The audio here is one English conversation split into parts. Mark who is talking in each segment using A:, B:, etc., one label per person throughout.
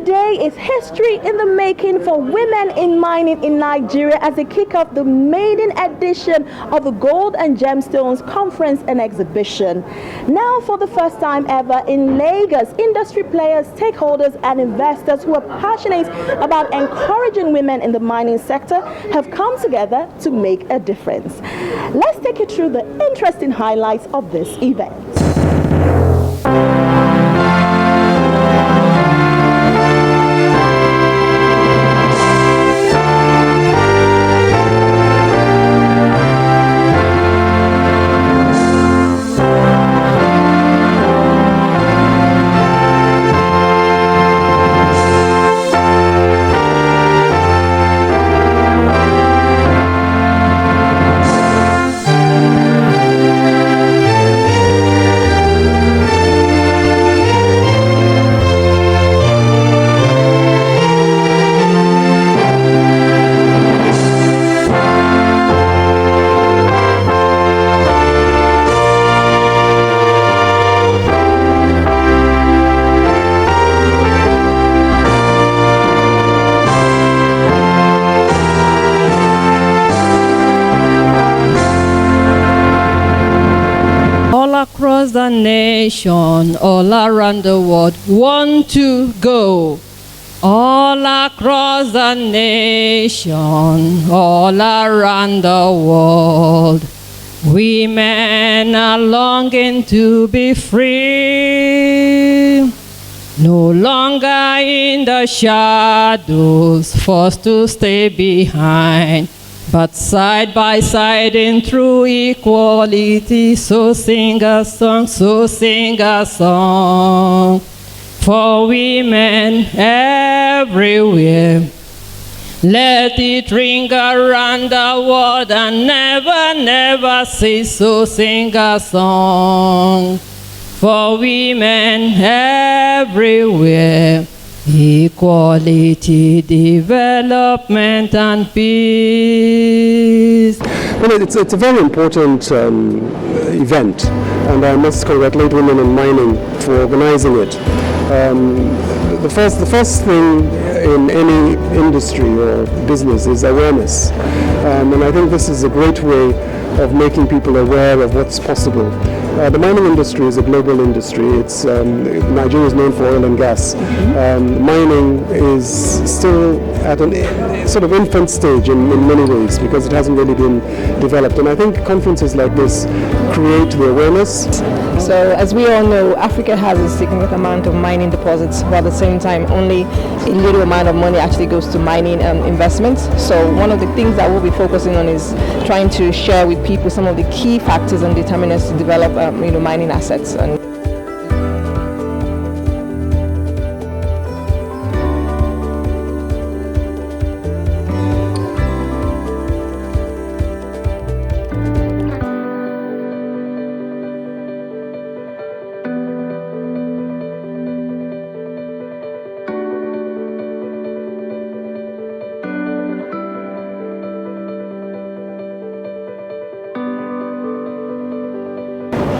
A: Today is history in the making for women in mining in Nigeria as they kick off the maiden edition of the Gold and Gemstones Conference and Exhibition. Now, for the first time ever in Lagos, industry players, stakeholders and investors who are passionate about encouraging women in the mining sector have come together to make a difference. Let's take you through the interesting highlights of this event.
B: Across the nation, all around the world, want to go. All across the nation, all around the world, women are longing to be free. No longer in the shadows, forced to stay behind, but side by side in true equality. So sing a song, so sing a song for women everywhere. Let it ring around the world and never, never cease. So sing a song for women everywhere. Equality, development, and peace.
C: Well, it's a very important event, and I must congratulate women in mining for organizing it. The first thing in any industry or business is awareness, and I think this is a great way of making people aware of what's possible. The mining industry is a global industry. It's Nigeria is known for oil and gas. Mining is still at a sort of infant stage in many ways because it hasn't really been developed. And I think conferences like this create the awareness.
D: So as we all know, Africa has a significant amount of mining deposits, but at the same time only a little amount of money actually goes to mining investments. So one of the things that we'll be focusing on is trying to share with people some of the key factors and determinants to develop mining assets.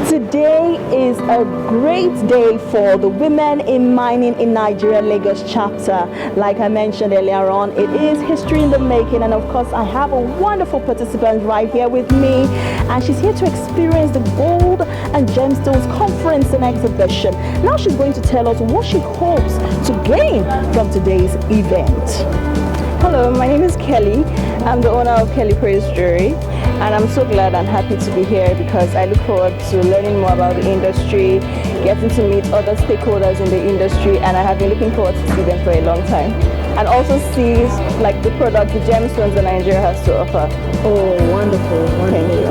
A: Today is a great day for the Women in Mining in Nigeria Lagos chapter. Like I mentioned earlier on, it is history in the making, and of course I have a wonderful participant right here with me, and she's here to experience the Gold and Gemstones Conference and Exhibition. Now she's going to tell us what she hopes to gain from today's event.
E: Hello, my name is Kelly. I'm the owner of Kelly Praise Jewelry, and I'm so glad and happy to be here because I look forward to learning more about the industry, getting to meet other stakeholders in the industry, and I have been looking forward to see them for a long time. And also see like the product, the gemstones that Nigeria has to offer.
A: Oh, wonderful, wonderful.
E: Thank you.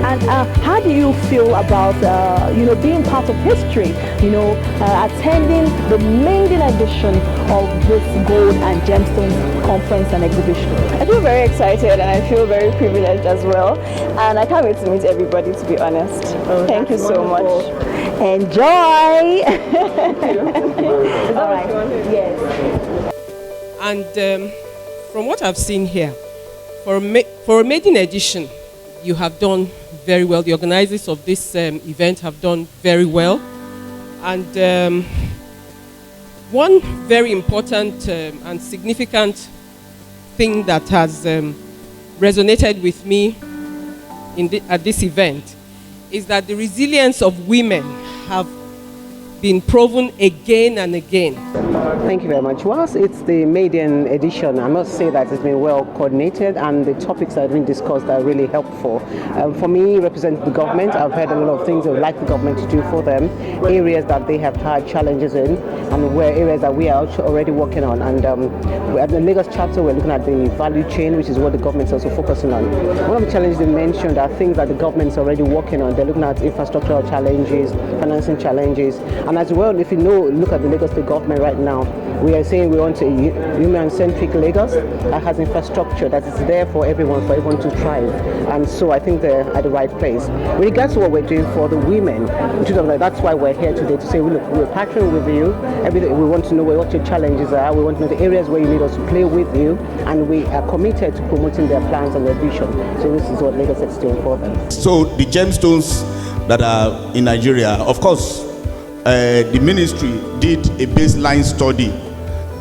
A: And how do you feel about being part of history? Attending the maiden edition of this Gold and Gemstones Conference and Exhibition.
E: I feel very excited and I feel very privileged as well. And I can't wait to meet everybody, to be honest.
A: Oh,
E: thank you so much.
A: Enjoy.
E: All right.
A: Yes.
F: And from what I've seen here, for a maiden edition, you have done very well. The organizers of this event have done very well. And One very important and significant thing that has resonated with me at this event is that the resilience of women have been proven again and again.
G: Thank you very much. Whilst it's the maiden edition, I must say that it's been well coordinated and the topics that have been discussed are really helpful. For me, representing the government, I've heard a lot of things I would like the government to do for them, areas that they have had challenges in, and where areas that we are already working on. And at the Lagos chapter, we're looking at the value chain, which is what the government's also focusing on. One of the challenges they mentioned are things that the government's already working on. They're looking at infrastructural challenges, financing challenges, and as well, if you look at the Lagos State government right now, we are saying we want a human-centric Lagos that has infrastructure that is there for everyone to thrive. And so I think they're at the right place. With regards to what we're doing for the women, that's why we're here today to say, look, we're partnering with you. We want to know what your challenges are. We want to know the areas where you need us to play with you. And we are committed to promoting their plans and their vision. So this is what Lagos is doing for them.
H: So the gemstones that are in Nigeria, of course, the ministry did a baseline study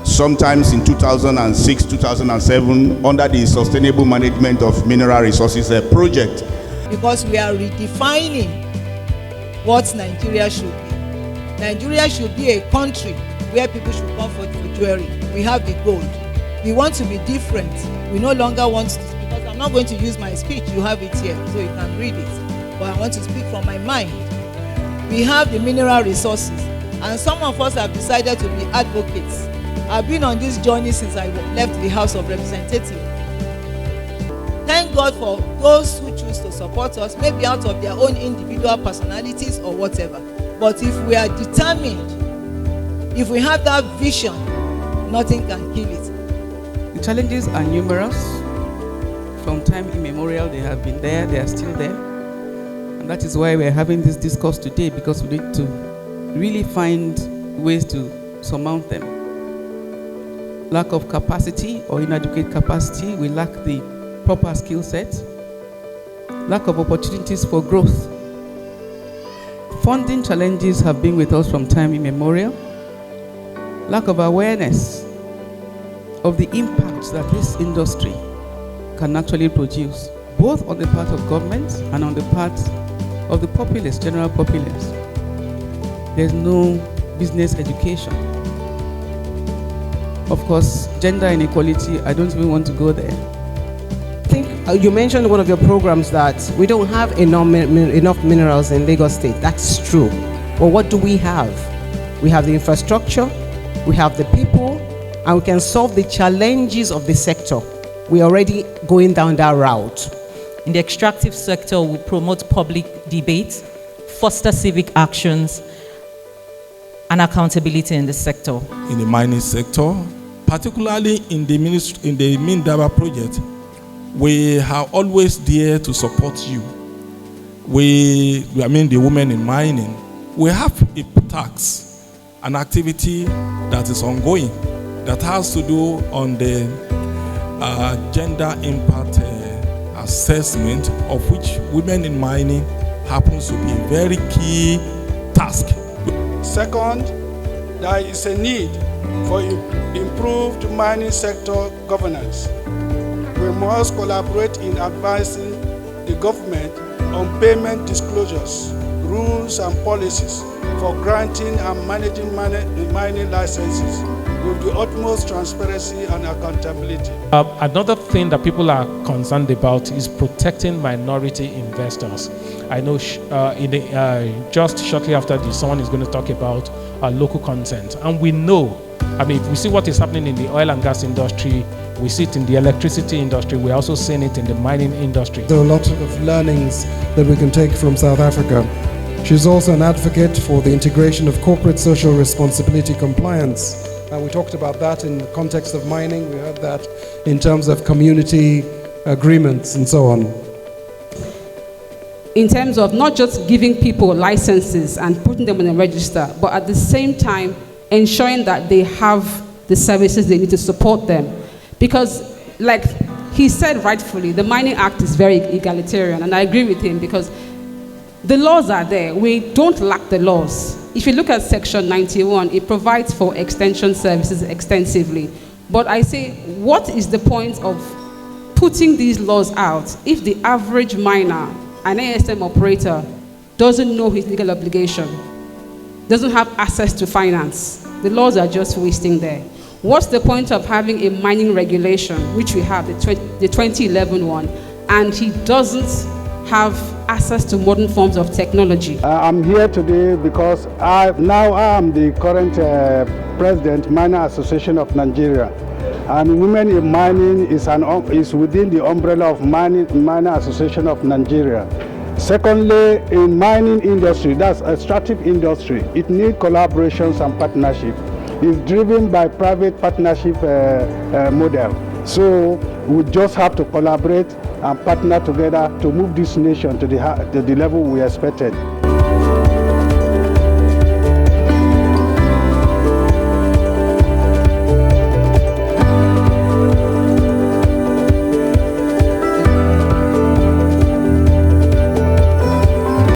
H: sometimes in 2006, 2007 under the Sustainable Management of Mineral Resources project.
I: Because we are redefining what Nigeria should be. Nigeria should be a country where people should come for jewelry. We have the gold. We want to be different. We no longer want to, because I'm not going to use my speech, you have it here so you can read it. But I want to speak from my mind. We have the mineral resources, and some of us have decided to be advocates. I've been on this journey since I left the House of Representatives. Thank God for those who choose to support us, maybe out of their own individual personalities or whatever. But if we are determined, if we have that vision, nothing can kill it.
J: The challenges are numerous. From time immemorial, they have been there, they are still there. And that is why we're having this discourse today, because we need to really find ways to surmount them. Lack of capacity or inadequate capacity, we lack the proper skill set. Lack of opportunities for growth. Funding challenges have been with us from time immemorial. Lack of awareness of the impact that this industry can actually produce, both on the part of government and on the part of the populace, general populace. There's no business education. Of course, gender inequality, I don't even want to go there.
G: I think you mentioned in one of your programs that we don't have enough minerals in Lagos State. That's true. Well, what do we have? We have the infrastructure, we have the people, and we can solve the challenges of the sector. We're already going down that route.
K: In the extractive sector, we promote public debate, foster civic actions, and accountability in the sector.
L: In the mining sector, particularly in the Mindaba project, we are always there to support you. The women in mining, we have a tax, an activity that is ongoing that has to do on the gender impact assessment, of which women in mining happens to be a very key task.
M: Second, there is a need for improved mining sector governance. We must collaborate in advising the government on payment disclosures, rules and policies for granting and managing mining licenses with the utmost transparency and accountability.
N: Another thing that people are concerned about is protecting minority investors. I know just shortly after this, someone is going to talk about local content. And we know, if we see what is happening in the oil and gas industry, we see it in the electricity industry, we're also seeing it in the mining industry.
C: There are a lot of learnings that we can take from South Africa. She's also an advocate for the integration of corporate social responsibility compliance. We talked about that in the context of mining. We heard that in terms of community agreements and so on.
O: In terms of not just giving people licenses and putting them on a register, but at the same time ensuring that they have the services they need to support them. Because, like he said rightfully, the Mining Act is very egalitarian, and I agree with him because the laws are there. We don't lack the laws. if you look at Section 91, it provides for extension services extensively. But I say, what is the point of putting these laws out if the average miner, an ASM operator, doesn't know his legal obligation, doesn't have access to finance? The laws are just wasting there. What's the point of having a mining regulation, which we have, the 2011 one, and he doesn't have access to modern forms of technology?
M: I'm here today because I am the current President, Miner Association of Nigeria. And Women in Mining is within the umbrella of Miner Association of Nigeria. Secondly, in mining industry, that's extractive industry, it needs collaborations and partnership. It's driven by private partnership model. So we just have to collaborate and partner together to move this nation to the level we expected.